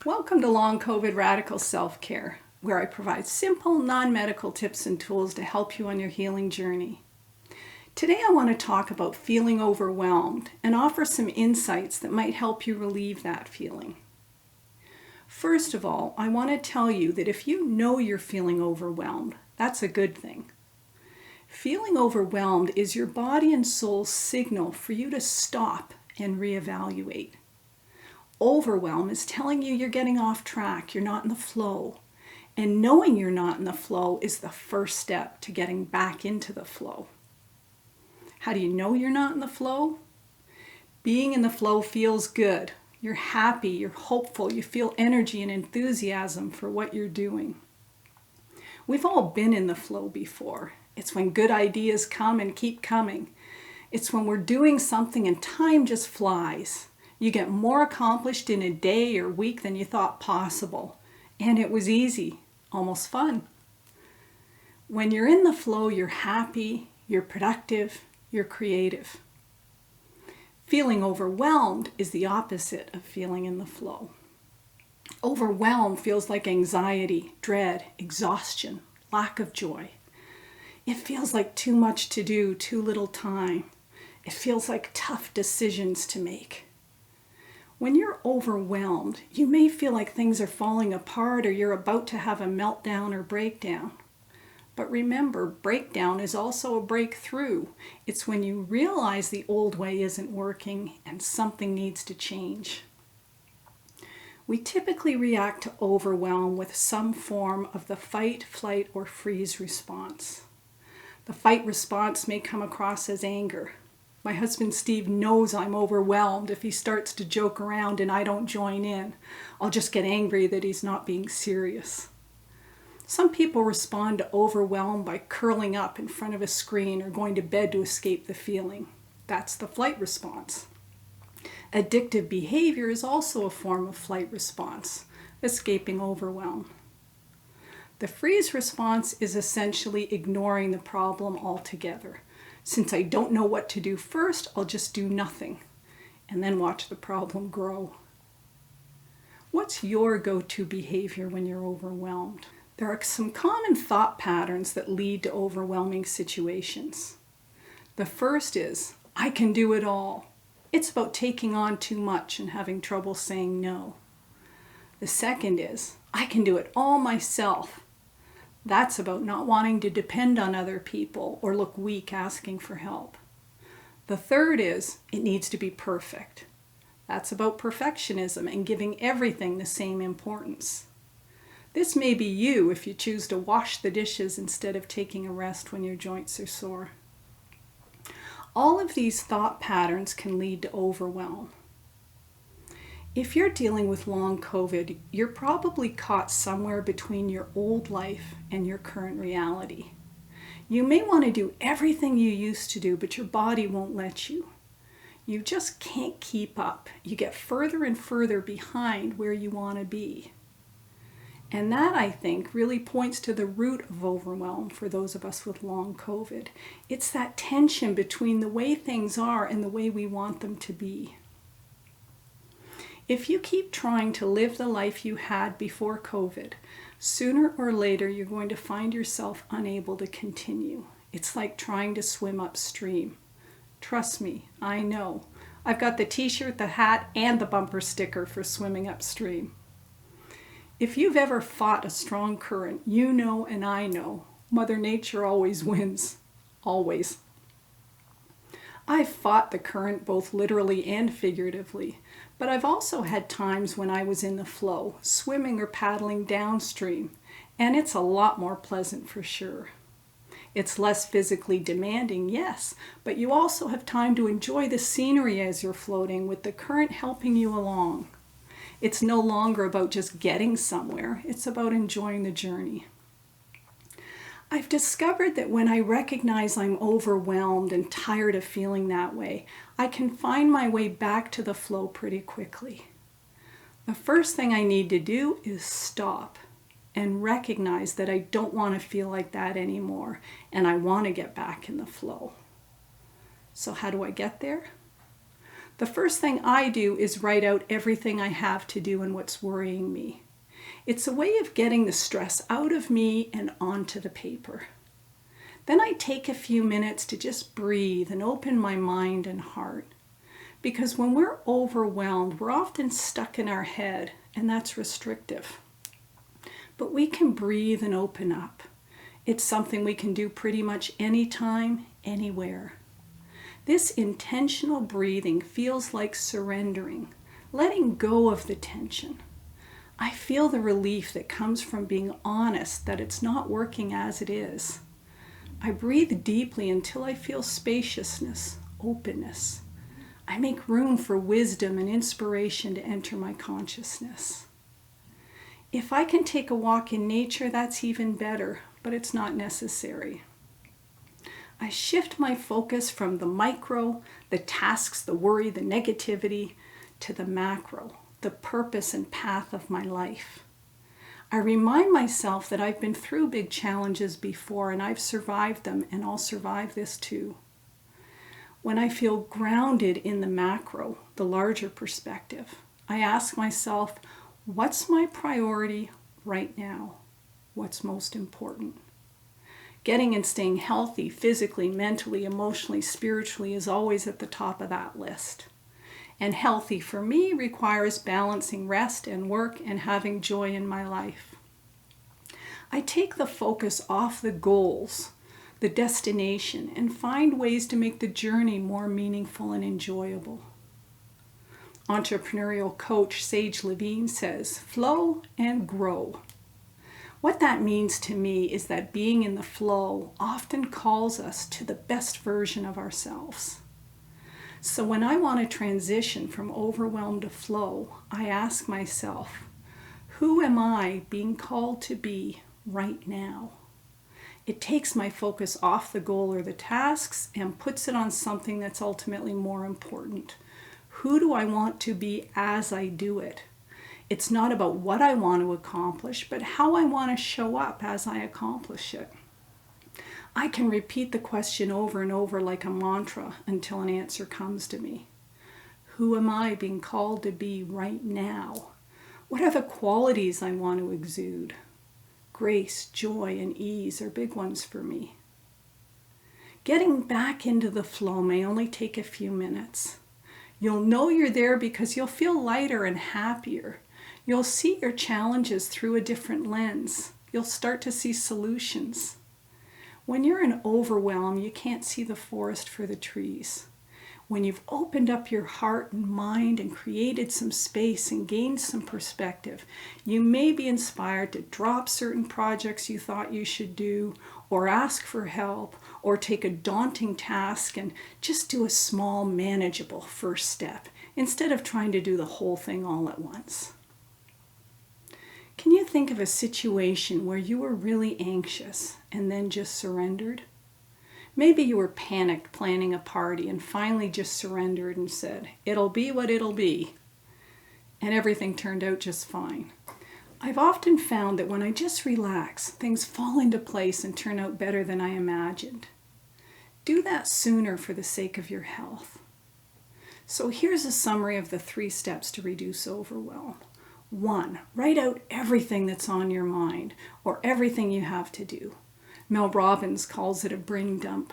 Welcome to Long COVID Radical Self-Care, where I provide simple, non-medical tips and tools to help you on your healing journey. Today I want to talk about feeling overwhelmed and offer some insights that might help you relieve that feeling. First of all, I want to tell you that if you know you're feeling overwhelmed, that's a good thing. Feeling overwhelmed is your body and soul's signal for you to stop and reevaluate. Overwhelm is telling you you're getting off track, you're not in the flow. And knowing you're not in the flow is the first step to getting back into the flow. How do you know you're not in the flow? Being in the flow feels good. You're happy, you're hopeful, you feel energy and enthusiasm for what you're doing. We've all been in the flow before. It's when good ideas come and keep coming. It's when we're doing something and time just flies. You get more accomplished in a day or week than you thought possible. And it was easy, almost fun. When you're in the flow, you're happy, you're productive, you're creative. Feeling overwhelmed is the opposite of feeling in the flow. Overwhelm feels like anxiety, dread, exhaustion, lack of joy. It feels like too much to do, too little time. It feels like tough decisions to make. When you're overwhelmed, you may feel like things are falling apart or you're about to have a meltdown or breakdown. But remember, breakdown is also a breakthrough. It's when you realize the old way isn't working and something needs to change. We typically react to overwhelm with some form of the fight, flight, or freeze response. The fight response may come across as anger. My husband Steve knows I'm overwhelmed if he starts to joke around and I don't join in. I'll just get angry that he's not being serious. Some people respond to overwhelm by curling up in front of a screen or going to bed to escape the feeling. That's the flight response. Addictive behavior is also a form of flight response, escaping overwhelm. The freeze response is essentially ignoring the problem altogether. Since I don't know what to do first, I'll just do nothing and then watch the problem grow. What's your go-to behavior when you're overwhelmed? There are some common thought patterns that lead to overwhelming situations. The first is, I can do it all. It's about taking on too much and having trouble saying no. The second is, I can do it all myself. That's about not wanting to depend on other people or look weak asking for help. The third is, it needs to be perfect. That's about perfectionism and giving everything the same importance. This may be you if you choose to wash the dishes instead of taking a rest when your joints are sore. All of these thought patterns can lead to overwhelm. If you're dealing with long COVID, you're probably caught somewhere between your old life and your current reality. You may want to do everything you used to do, but your body won't let you. You just can't keep up. You get further and further behind where you want to be. And that, I think, really points to the root of overwhelm for those of us with long COVID. It's that tension between the way things are and the way we want them to be. If you keep trying to live the life you had before COVID, sooner or later you're going to find yourself unable to continue. It's like trying to swim upstream. Trust me, I know. I've got the t-shirt, the hat, and the bumper sticker for swimming upstream. If you've ever fought a strong current, you know and I know, Mother Nature always wins. Always. I've fought the current both literally and figuratively, but I've also had times when I was in the flow, swimming or paddling downstream, and it's a lot more pleasant for sure. It's less physically demanding, yes, but you also have time to enjoy the scenery as you're floating with the current helping you along. It's no longer about just getting somewhere, it's about enjoying the journey. I've discovered that when I recognize I'm overwhelmed and tired of feeling that way, I can find my way back to the flow pretty quickly. The first thing I need to do is stop and recognize that I don't want to feel like that anymore and I want to get back in the flow. So how do I get there? The first thing I do is write out everything I have to do and what's worrying me. It's a way of getting the stress out of me and onto the paper. Then I take a few minutes to just breathe and open my mind and heart. Because when we're overwhelmed, we're often stuck in our head, and that's restrictive. But we can breathe and open up. It's something we can do pretty much anytime, anywhere. This intentional breathing feels like surrendering, letting go of the tension. I feel the relief that comes from being honest that it's not working as it is. I breathe deeply until I feel spaciousness, openness. I make room for wisdom and inspiration to enter my consciousness. If I can take a walk in nature, that's even better, but it's not necessary. I shift my focus from the micro, the tasks, the worry, the negativity, to the macro, the purpose and path of my life. I remind myself that I've been through big challenges before and I've survived them, and I'll survive this too. When I feel grounded in the macro, the larger perspective, I ask myself, what's my priority right now? What's most important? Getting and staying healthy physically, mentally, emotionally, spiritually is always at the top of that list. And healthy for me requires balancing rest and work and having joy in my life. I take the focus off the goals, the destination, and find ways to make the journey more meaningful and enjoyable. Entrepreneurial coach Sage Levine says, flow and grow. What that means to me is that being in the flow often calls us to the best version of ourselves. So when I want to transition from overwhelm to flow, I ask myself, who am I being called to be right now? It takes my focus off the goal or the tasks and puts it on something that's ultimately more important. Who do I want to be as I do it? It's not about what I want to accomplish, but how I want to show up as I accomplish it. I can repeat the question over and over like a mantra until an answer comes to me. Who am I being called to be right now? What are the qualities I want to exude? Grace, joy, and ease are big ones for me. Getting back into the flow may only take a few minutes. You'll know you're there because you'll feel lighter and happier. You'll see your challenges through a different lens. You'll start to see solutions. When you're in overwhelm, you can't see the forest for the trees. When you've opened up your heart and mind and created some space and gained some perspective, you may be inspired to drop certain projects you thought you should do, or ask for help, or take a daunting task and just do a small, manageable first step, instead of trying to do the whole thing all at once. Can you think of a situation where you were really anxious and then just surrendered? Maybe you were panicked planning a party and finally just surrendered and said, "It'll be what it'll be." And everything turned out just fine. I've often found that when I just relax, things fall into place and turn out better than I imagined. Do that sooner for the sake of your health. So here's a summary of the 3 steps to reduce overwhelm. 1, write out everything that's on your mind or everything you have to do. Mel Robbins calls it a brain dump.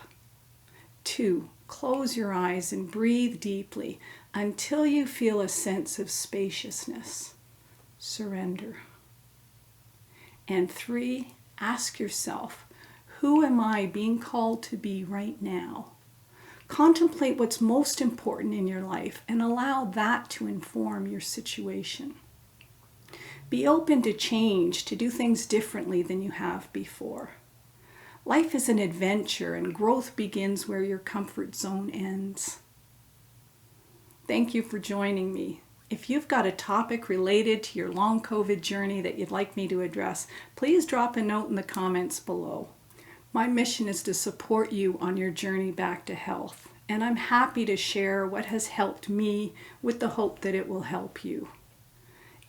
2, close your eyes and breathe deeply until you feel a sense of spaciousness. Surrender. And 3, ask yourself, who am I being called to be right now? Contemplate what's most important in your life and allow that to inform your situation. Be open to change, to do things differently than you have before. Life is an adventure, and growth begins where your comfort zone ends. Thank you for joining me. If you've got a topic related to your long COVID journey that you'd like me to address, please drop a note in the comments below. My mission is to support you on your journey back to health, and I'm happy to share what has helped me with the hope that it will help you.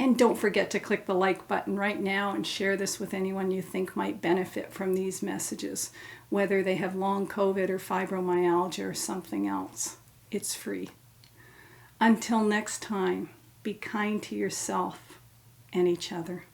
And don't forget to click the like button right now and share this with anyone you think might benefit from these messages, whether they have long COVID or fibromyalgia or something else. It's free. Until next time, be kind to yourself and each other.